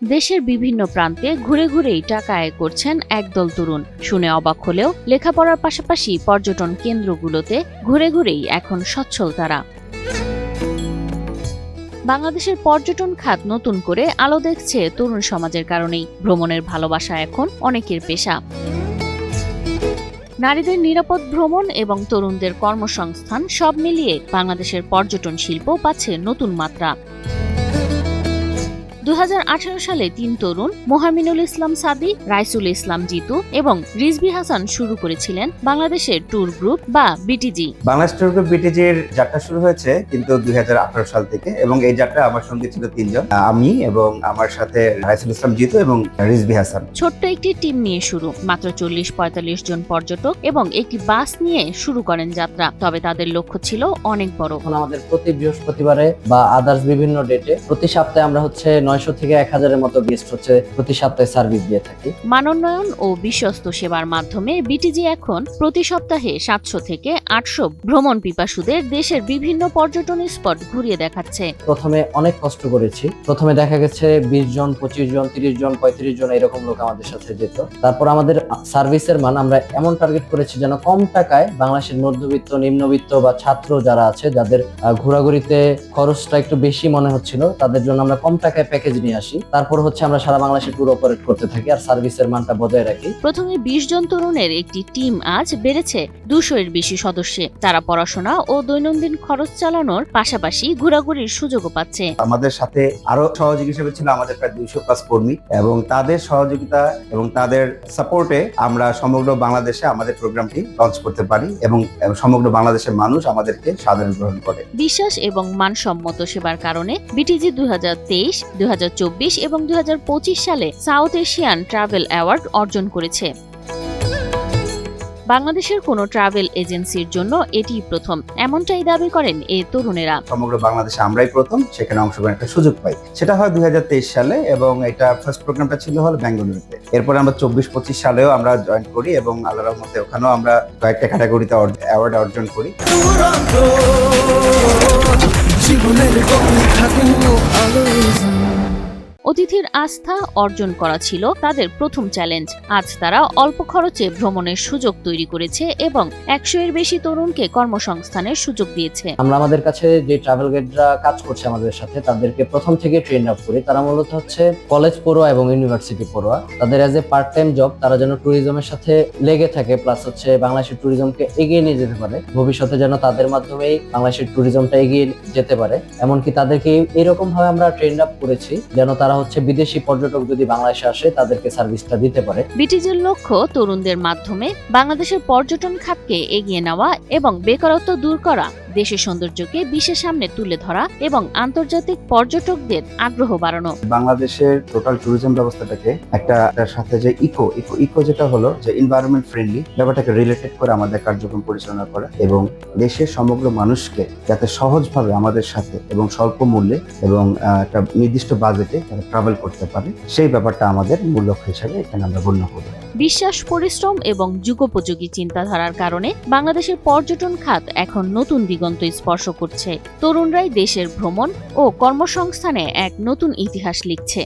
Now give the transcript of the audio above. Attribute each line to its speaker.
Speaker 1: দেশের বিভিন্ন প্রান্তে ঘুরে ঘুরেই টাকা আয় করছেন একদল তরুণ। শুনে অবাক হলেও লেখাপড়ার পাশাপাশি পর্যটন কেন্দ্রগুলোতে ঘুরে ঘুরেই এখন সচ্ছল তারা। বাংলাদেশের পর্যটন খাত নতুন করে আলো দেখছে তরুণ সমাজের কারণেই। ভ্রমণের ভালোবাসা এখন অনেকের পেশা। নারীদের নিরাপদ ভ্রমণ এবং তরুণদের কর্মসংস্থান সব মিলিয়ে বাংলাদেশের পর্যটন শিল্প পাচ্ছে নতুন মাত্রা। 2018 সালে 3 তরুণ মোহামিনুল ইসলাম সাদি, রাইসুল ইসলাম জিতু এবং রিজভী হাসান শুরু করেছিলেন বাংলাদেশের ট্যুর গ্রুপ বা বিটিজি।
Speaker 2: বাংলাদেশ ট্যুর গ্রুপ বিটিজির যাত্রা শুরু হয়েছে কিন্তু 2018 সাল থেকে, এবং এই যাত্রা আমার সঙ্গে ছিল 3 জন, আমি এবং আমার সাথে রাইসুল ইসলাম জিতু এবং রিজভী হাসান।
Speaker 1: ছোট্ট একটি টিম নিয়ে শুরু, মাত্র 40-45 জন পর্যটক এবং একটি বাস নিয়ে শুরু করেন যাত্রা। তবে তাদের লক্ষ্য ছিল অনেক বড়।
Speaker 3: আমাদের প্রতি বৃহস্পতিবারে বা আদার্স বিভিন্ন ডেটে প্রতি সপ্তাহে আমরা 900 থেকে 1000-এর মতো গেস্ট প্রতি সপ্তাহে সার্ভিস দিয়ে থাকি।
Speaker 1: মানোন্নয়ন ও বিশ্বস্ত সেবার মাধ্যমে বিটিজি এখন প্রতি সপ্তাহে 700 থেকে 800 ভ্রমণ পিপাসুদের দেশের বিভিন্ন পর্যটন স্পট ঘুরিয়ে দেখাচ্ছে।
Speaker 3: প্রথমে অনেক কষ্ট করেছি। প্রথমে দেখা গেছে 20 জন, 25 জন, 30 জন, 35 জন এরকম লোক আমাদের সাথে যেত। তারপর আমাদের সার্ভিসের মান আমরা এমন টার্গেট করেছি যেন কম টাকায় বাংলাদেশের মধ্যবিত্ত, নিম্নবিত্ত বা ছাত্র যারা আছে, যাদের ঘোরাঘুরিতে খরচটা একটু বেশি মনে হচ্ছিল, তাদের জন্য আমরা কম টাকায় প্যাকেজ নিয়ে আসি। তারপর আমরা সারা বাংলাদেশে ট্যুর অপারেট করতে থাকি আর সার্ভিসের মানটা বজায় রাখি।
Speaker 1: প্রথমে 20 জন তরুণের একটি টিম আজ বেড়েছে 200-এর বেশি সদস্যে। তারা পড়াশোনা ও দৈনন্দিন খরচ চালানোর পাশাপাশি ঘোরাঘুরির সুযোগও পাচ্ছে।
Speaker 2: আমাদের সাথে আরো সহযোগী হিসেবে ছিল আমাদের প্রায় 200+ কর্মী, এবং তাদের সহযোগিতা এবং তাদের সাপোর্টে আমরা সমগ্র বাংলাদেশে আমাদের প্রোগ্রামটি লঞ্চ করতে পারি এবং সমগ্র বাংলাদেশের মানুষ আমাদেরকে সাদরে গ্রহণ করে।
Speaker 1: বিশ্বাস এবং মানসম্মত সেবার কারণে বিটিজি 2023, 2024 এবং 2025 সালে সাউথ এশিয়ান ট্রাভেল অ্যাওয়ার্ড অর্জন করেছে। বাংলাদেশের কোনো ট্রাভেল এজেন্সির জন্য এটি প্রথম, এমনটাই দাবি করেন এই তরুণেরা।
Speaker 2: সমগ্র বাংলাদেশে আমরাই প্রথম সেখানে অংশগ্রহণ একটা সুযোগ পাই। সেটা হয় 2023 সালে, এবং এটা ফার্স্ট প্রোগ্রামটা ছিল হলো বেঙ্গালুরুতে। এরপর আমরা 24-25 সালেও আমরা জয়েন করি এবং আল্লাহর রহমতে ওখানেও আমরা কয়েকটা ক্যাটাগরিতে অ্যাওয়ার্ড অর্জন করি।
Speaker 1: অতিথির আস্থা অর্জন করা ছিল তাদের প্রথম চ্যালেঞ্জ। আজ তারা অল্প খরচে ভ্রমণের সুযোগ তৈরি করেছে এবং 100-এর বেশি তরুণকে কর্মসংস্থানের সুযোগ দিয়েছে।
Speaker 3: আমরা আমাদের কাছে যে ট্রাভেল গাইডরা কাজ করছে আমাদের সাথে, তাদেরকে প্রথম থেকে ট্রেন আপ করি। তারা মূলত কলেজ পড়ুয়া এবং ইউনিভার্সিটি পড়ুয়া। তাদের as a part time job তারা যেন ট্যুরিজমের সাথে লেগে থাকে, প্লাস বাংলাদেশের ট্যুরিজমকে এগিয়ে নিয়ে যেতে পারে। ভবিষ্যতে যেন তাদের মাধ্যমেই বাংলাদেশের ট্যুরিজমটা এগিয়ে যেতে পারে। এমনকি তাদেরকে এরকম ভাবে আমরা ট্রেন আপ করেছি যেন তারা বিদেশি পর্যটক যদি বাংলাদেশে আসে তাদেরকে সার্ভিসটা দিতে পারে।
Speaker 1: বিটিজির লক্ষ্য তরুণদের মাধ্যমে বাংলাদেশের পর্যটন খাতকে এগিয়ে নেওয়া এবং বেকারত্ব দূর করা, দেশের সৌন্দর্যকে বিশ্বের সামনে তুলে ধরা এবং আন্তর্জাতিক পর্যটকদের আগ্রহ বাড়ানো।
Speaker 2: বাংলাদেশের টোটাল ট্যুরিজম ব্যবস্থাটাকে একটার সাথে যে ইকো যেটা হলো যে এনভায়রনমেন্ট ফ্রেন্ডলি ব্যাপারটাকে রিলেটেড করে আমাদের কার্যক্রম পরিচালনা করা, এবং দেশের সমগ্র মানুষকে যাতে সহজভাবে আমাদের সাথে এবং স্বল্প মূল্যে এবং একটা নির্দিষ্ট বাজেটে ট্রাভেল করতে পারে, সেই ব্যাপারটা আমাদের মূল লক্ষ্য হিসেবে এখানে আমরা গণ্য করি।
Speaker 1: বিশ্বাস, পরিশ্রম এবং যুগোপযোগী চিন্তাধারার কারণে বাংলাদেশের পর্যটন খাত এখন নতুন দিগন্ত স্পর্শ করছে। তরুণরাই দেশের ভ্রমণ ও কর্মসংস্থানে এক নতুন ইতিহাস লিখছে।